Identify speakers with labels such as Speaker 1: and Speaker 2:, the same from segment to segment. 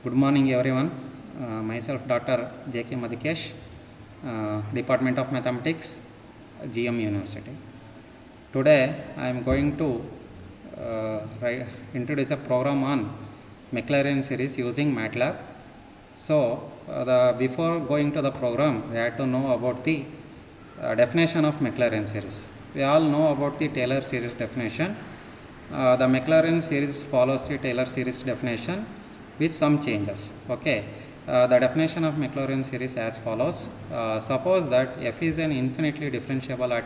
Speaker 1: Good morning everyone. Myself Dr. J.K. Madhukesh, Department of Mathematics, GM University. Today I am going to introduce a program on Maclaurin series using MATLAB. So before going to the program, we have to know about the definition of Maclaurin series. We all know about the Taylor series definition. The Maclaurin series follows the Taylor series definition with some changes. Okay, the definition of Maclaurin series as follows. Suppose that f is an infinitely differentiable at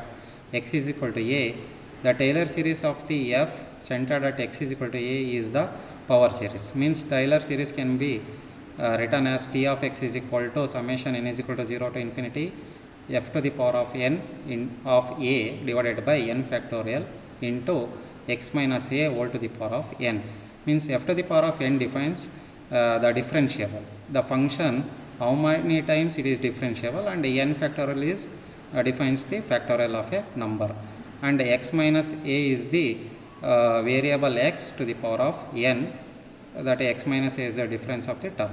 Speaker 1: x is equal to a. The Taylor series of the f centered at x is equal to a is the power series. Means Taylor series can be written as t of x is equal to summation n is equal to 0 to infinity f to the power of n of a divided by n factorial into x minus a whole to the power of n. Means f to the power of n defines the differentiable, the function how many times it is differentiable, and n factorial is defines the factorial of a number, and x minus a is the variable x to the power of n, that x minus a is the difference of the term.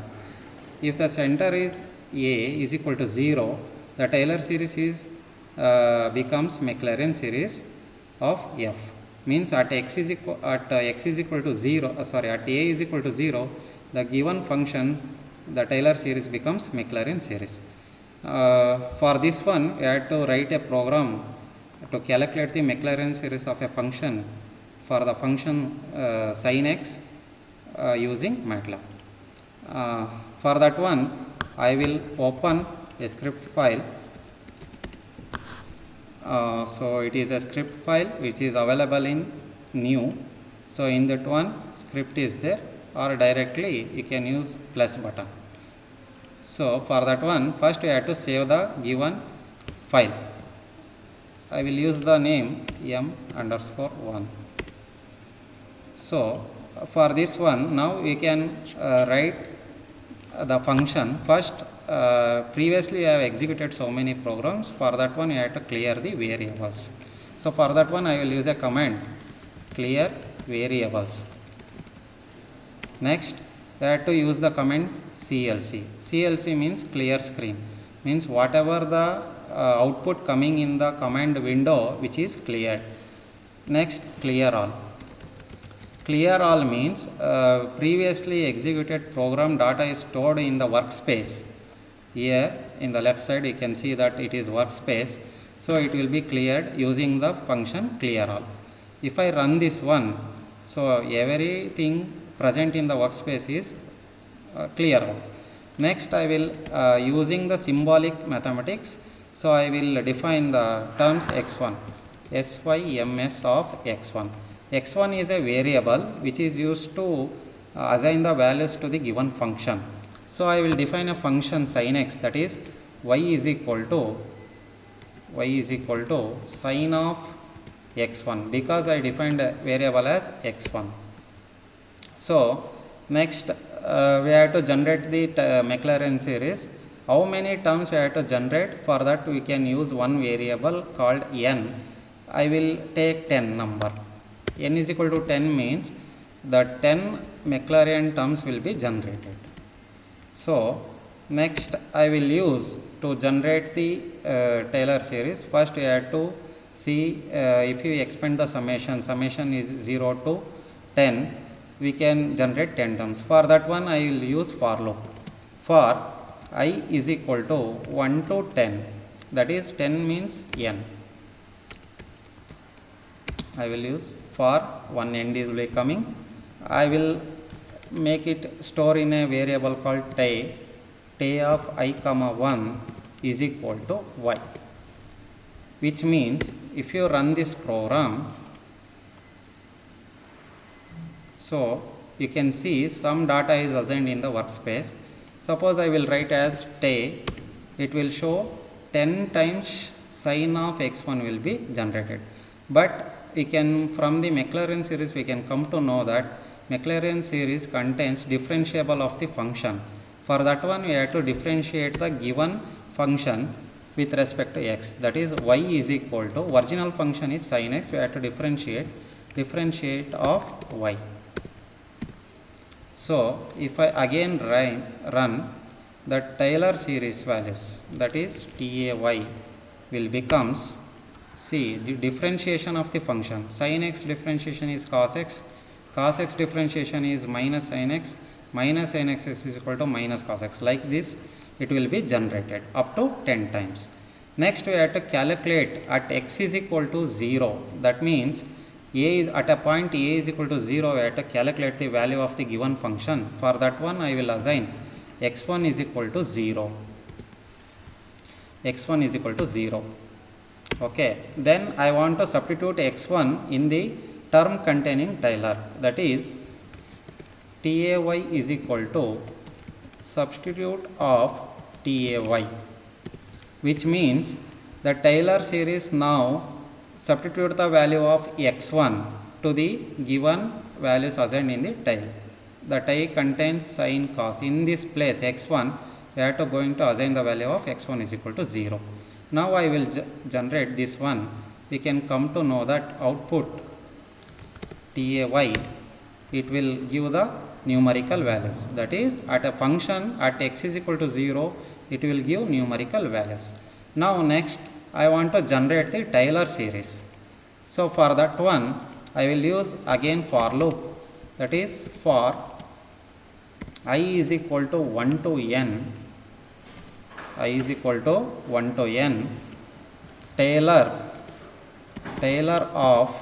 Speaker 1: If the center is a is equal to 0, the Taylor series is becomes Maclaurin series of f. Means at x is equal to 0, at a is equal to 0, the given function, the Taylor series becomes Maclaurin series. For this one, we have to write a program to calculate the Maclaurin series of a function for the function sin x using MATLAB. For that one, I will open a script file. So it is a script file which is available in new. So in that one, script is there, or directly you can use plus button. So for that one, first we have to save the given file. I will use the name m_1. So for this one, now we can write the function. First, previously I have executed so many programs. For that one, I have to clear the variables. So for that one, I will use a command clear variables. Next, I have to use the command CLC. CLC means clear screen. Means whatever the output coming in the command window which is cleared. Next, clear all. Clear all means previously executed program data is stored in the workspace. Here in the left side you can see that it is workspace. So it will be cleared using the function clear all. If I run this one, so everything present in the workspace is clear all. Next I will using the symbolic mathematics. So I will define the terms x1, syms of x1. x1 is a variable which is used to assign the values to the given function. So I will define a function sin x, that is y is equal to sin of x1, because I defined a variable as x1. So next we have to generate the Maclaurin series. How many terms we have to generate? For that we can use one variable called n. I will take 10 number. N is equal to 10 means the 10 Maclaurin terms will be generated. So next I will use to generate the Taylor series. First we have to see if you expand the summation is 0 to 10, we can generate 10 terms. For that one I will use for loop. For I is equal to 1 to 10, that is 10 means n. I will use for one end is will be coming. I will make it store in a variable called t of I comma 1 is equal to y, which means if you run this program, so you can see some data is assigned in the workspace. Suppose I will write as t, it will show 10 times sin of x1 will be generated. But we can, from the Maclaurin series we can come to know that Maclaurin series contains differentiable of the function. For that one we have to differentiate the given function with respect to x, that is y is equal to, original function is sin x, we have to differentiate of y. So if I again run the Taylor series values, that is TAY will becomes, see, the differentiation of the function, sin x differentiation is cos x differentiation is minus sin x is equal to minus cos x. Like this it will be generated up to 10 times. Next we have to calculate at x is equal to 0. That means a is at a point a is equal to 0, we have to calculate the value of the given function. For that one I will assign x1 is equal to 0. x1 is equal to 0. Okay, then I want to substitute x1 in the term containing Taylor, that is TAY is equal to substitute of TAY, which means the Taylor series now substitute the value of x1 to the given values assigned in the tail. The tail contains sin cos. In this place x1 we have to going to assign the value of x1 is equal to 0. Now I will generate this one. We can come to know that output TAY, it will give the numerical values, that is at a function at x is equal to 0 it will give numerical values. Now next I want to generate the Taylor series. So for that one I will use again for loop, that is for I is equal to 1 to n, I is equal to 1 to n, Taylor of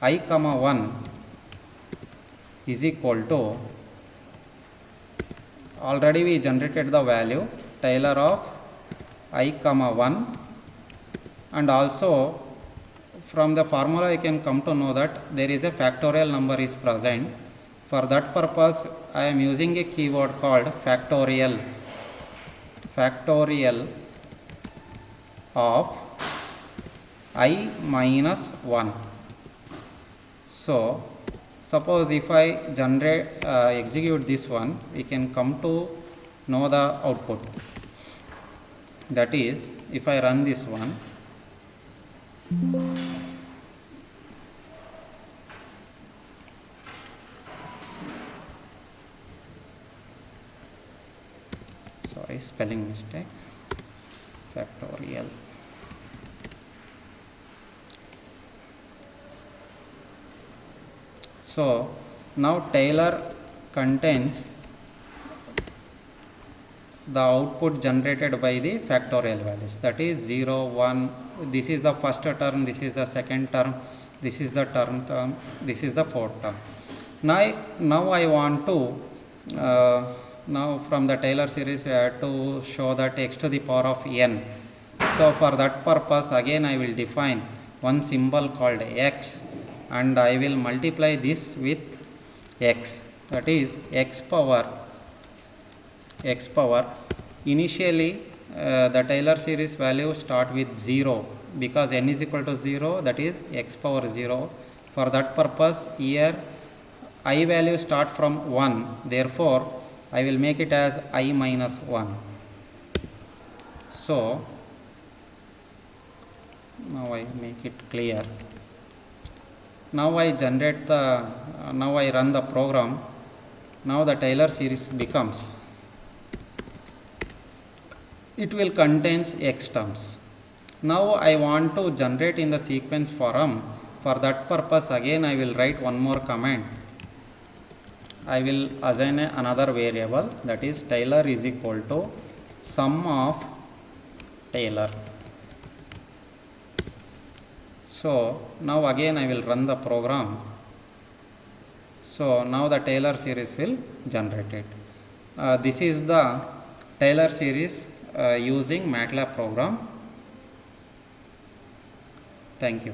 Speaker 1: I comma 1 is equal to, already we generated the value Taylor of I comma 1, and also from the formula I can come to know that there is a factorial number is present. For that purpose I am using a keyword called factorial of I minus 1. So suppose if I execute this one, we can come to know the output, that is if I run this one, sorry, spelling mistake, factorial. So now Taylor contains the output generated by the factorial values, that is 0, 1, this is the first term, this is the second term, this is the term, this is the fourth term. Now I want to now from the Taylor series we have to show that x to the power of n. So for that purpose again I will define one symbol called x, and I will multiply this with x, that is x power. Initially the Taylor series value start with 0 because n is equal to 0, that is x power 0. For that purpose here I value start from 1, therefore I will make it as I minus 1. So now I make it clear. Now I generate the, now I run the program. Now the Taylor series becomes, it will contains x terms. Now I want to generate in the sequence form. For that purpose again I will write one more command. I will assign another variable, that is Taylor is equal to sum of Taylor. So now again I will run the program. So now the Taylor series will generate it. This is the Taylor series using MATLAB program. Thank you.